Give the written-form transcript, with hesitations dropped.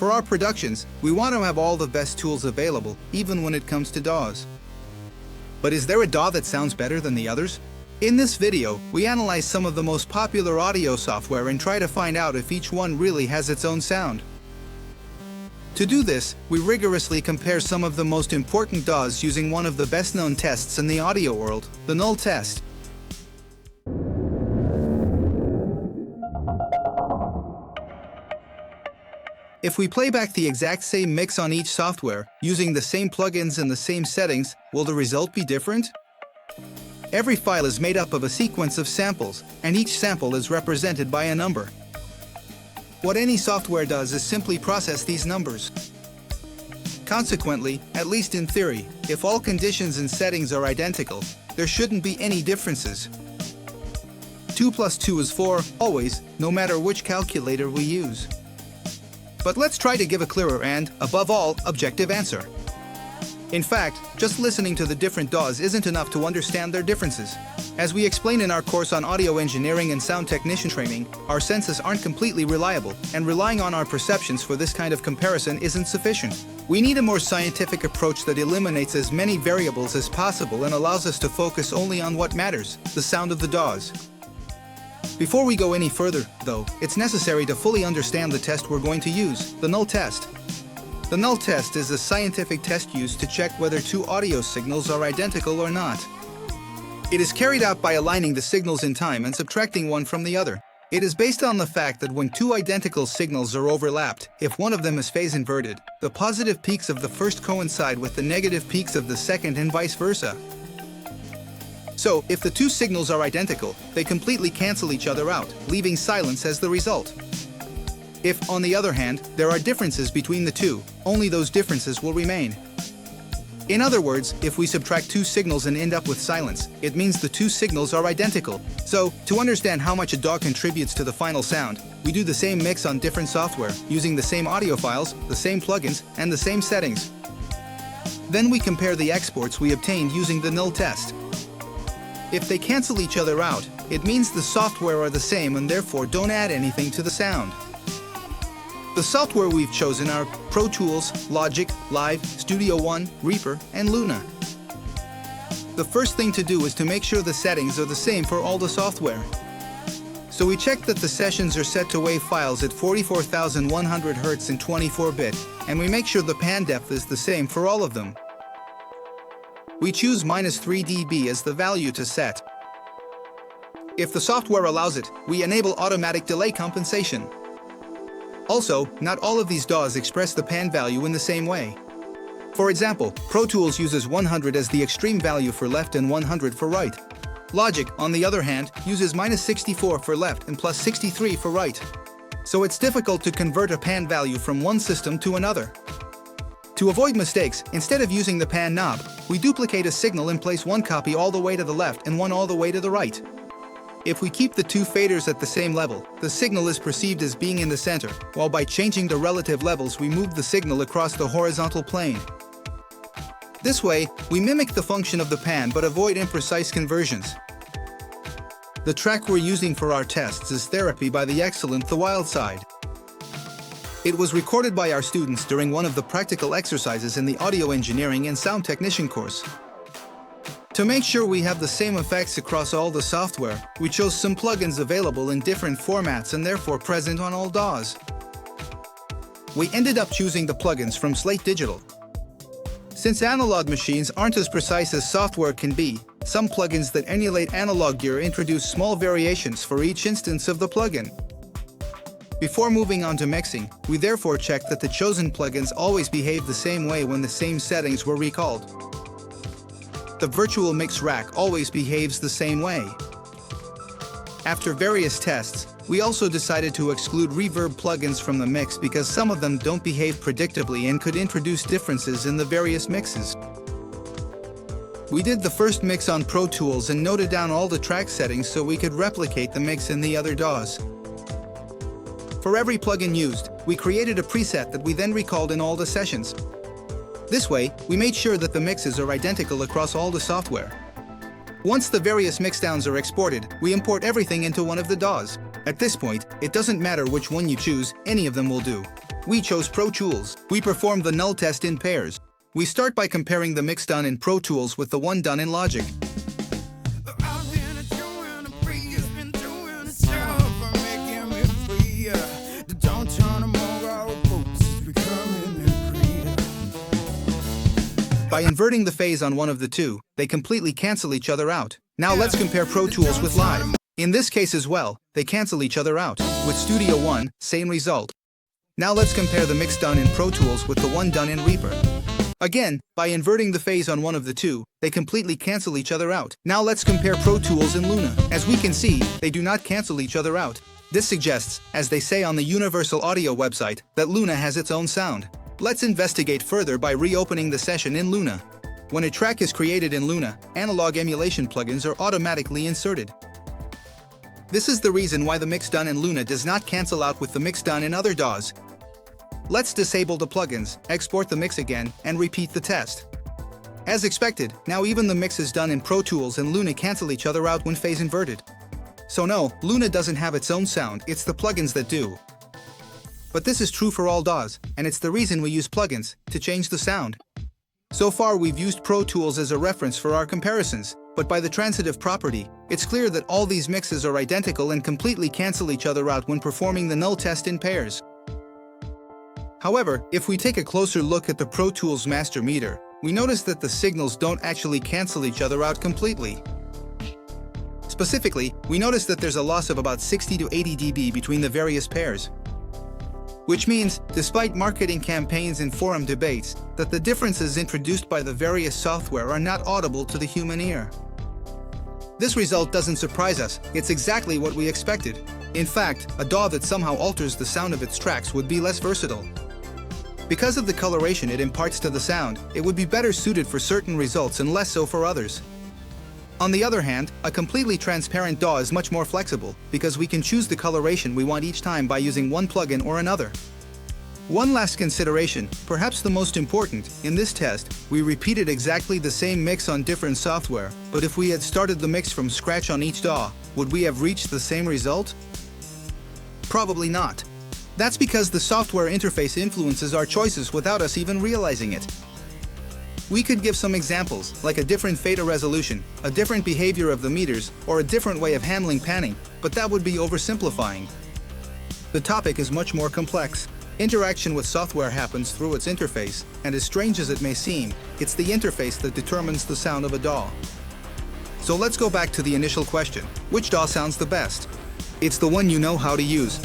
For our productions, we want to have all the best tools available, even when it comes to DAWs. But is there a DAW that sounds better than the others? In this video, we analyze some of the most popular audio software and try to find out if each one really has its own sound. To do this, we rigorously compare some of the most important DAWs using one of the best-known tests in the audio world, the Null test. If we play back the exact same mix on each software, using the same plugins and the same settings, will the result be different? Every file is made up of a sequence of samples, and each sample is represented by a number. What any software does is simply process these numbers. Consequently, at least in theory, if all conditions and settings are identical, there shouldn't be any differences. 2 plus 2 is 4, always, no matter which calculator we use. But let's try to give a clearer and, above all, objective answer. In fact, just listening to the different DAWs isn't enough to understand their differences. As we explain in our course on audio engineering and sound technician training, our senses aren't completely reliable, and relying on our perceptions for this kind of comparison isn't sufficient. We need a more scientific approach that eliminates as many variables as possible and allows us to focus only on what matters, the sound of the DAWs. Before we go any further, though, it's necessary to fully understand the test we're going to use, the Null test. The Null test is a scientific test used to check whether two audio signals are identical or not. It is carried out by aligning the signals in time and subtracting one from the other. It is based on the fact that when two identical signals are overlapped, if one of them is phase inverted, the positive peaks of the first coincide with the negative peaks of the second and vice versa. So, if the two signals are identical, they completely cancel each other out, leaving silence as the result. If, on the other hand, there are differences between the two, only those differences will remain. In other words, if we subtract two signals and end up with silence, it means the two signals are identical. So, to understand how much a DAW contributes to the final sound, we do the same mix on different software, using the same audio files, the same plugins, and the same settings. Then we compare the exports we obtained using the Null test. If they cancel each other out, it means the software are the same and therefore don't add anything to the sound. The software we've chosen are Pro Tools, Logic, Live, Studio One, Reaper, and Luna. The first thing to do is to make sure the settings are the same for all the software. So we check that the sessions are set to WAV files at 44,100 Hz and 24-bit, and we make sure the pan depth is the same for all of them. We choose -3 dB as the value to set. If the software allows it, we enable automatic delay compensation. Also, not all of these DAWs express the pan value in the same way. For example, Pro Tools uses 100 as the extreme value for left and 100 for right. Logic, on the other hand, uses -64 for left and +63 for right. So it's difficult to convert a pan value from one system to another. To avoid mistakes, instead of using the pan knob, we duplicate a signal and place one copy all the way to the left and one all the way to the right. If we keep the two faders at the same level, the signal is perceived as being in the center, while by changing the relative levels we move the signal across the horizontal plane. This way, we mimic the function of the pan but avoid imprecise conversions. The track we're using for our tests is Therapy by the excellent The Wild Side. It was recorded by our students during one of the practical exercises in the audio engineering and sound technician course. To make sure we have the same effects across all the software, we chose some plugins available in different formats and therefore present on all DAWs. We ended up choosing the plugins from Slate Digital. Since analog machines aren't as precise as software can be, some plugins that emulate analog gear introduce small variations for each instance of the plugin. Before moving on to mixing, we therefore checked that the chosen plugins always behave the same way when the same settings were recalled. The virtual mix rack always behaves the same way. After various tests, we also decided to exclude reverb plugins from the mix because some of them don't behave predictably and could introduce differences in the various mixes. We did the first mix on Pro Tools and noted down all the track settings so we could replicate the mix in the other DAWs. For every plugin used, we created a preset that we then recalled in all the sessions. This way, we made sure that the mixes are identical across all the software. Once the various mixdowns are exported, we import everything into one of the DAWs. At this point, it doesn't matter which one you choose, any of them will do. We chose Pro Tools. We performed the null test in pairs. We start by comparing the mix done in Pro Tools with the one done in Logic. By inverting the phase on one of the two, they completely cancel each other out. Now let's compare Pro Tools with Live. In this case as well, they cancel each other out. With Studio One, same result. Now let's compare the mix done in Pro Tools with the one done in Reaper. Again, by inverting the phase on one of the two, they completely cancel each other out. Now let's compare Pro Tools and Luna. As we can see, they do not cancel each other out. This suggests, as they say on the Universal Audio website, that Luna has its own sound. Let's investigate further by reopening the session in Luna. When a track is created in Luna, analog emulation plugins are automatically inserted. This is the reason why the mix done in Luna does not cancel out with the mix done in other DAWs. Let's disable the plugins, export the mix again, and repeat the test. As expected, now even the mixes done in Pro Tools and Luna cancel each other out when phase inverted. So no, Luna doesn't have its own sound, it's the plugins that do. But this is true for all DAWs, and it's the reason we use plugins, to change the sound. So far we've used Pro Tools as a reference for our comparisons, but by the transitive property, it's clear that all these mixes are identical and completely cancel each other out when performing the null test in pairs. However, if we take a closer look at the Pro Tools master meter, we notice that the signals don't actually cancel each other out completely. Specifically, we notice that there's a loss of about 60 to 80 dB between the various pairs. Which means, despite marketing campaigns and forum debates, that the differences introduced by the various software are not audible to the human ear. This result doesn't surprise us, it's exactly what we expected. In fact, a DAW that somehow alters the sound of its tracks would be less versatile. Because of the coloration it imparts to the sound, it would be better suited for certain results and less so for others. On the other hand, a completely transparent DAW is much more flexible, because we can choose the coloration we want each time by using one plugin or another. One last consideration, perhaps the most important, in this test, we repeated exactly the same mix on different software, but if we had started the mix from scratch on each DAW, would we have reached the same result? Probably not. That's because the software interface influences our choices without us even realizing it. We could give some examples, like a different fader resolution, a different behavior of the meters, or a different way of handling panning, but that would be oversimplifying. The topic is much more complex. Interaction with software happens through its interface, and as strange as it may seem, it's the interface that determines the sound of a DAW. So let's go back to the initial question, which DAW sounds the best? It's the one you know how to use,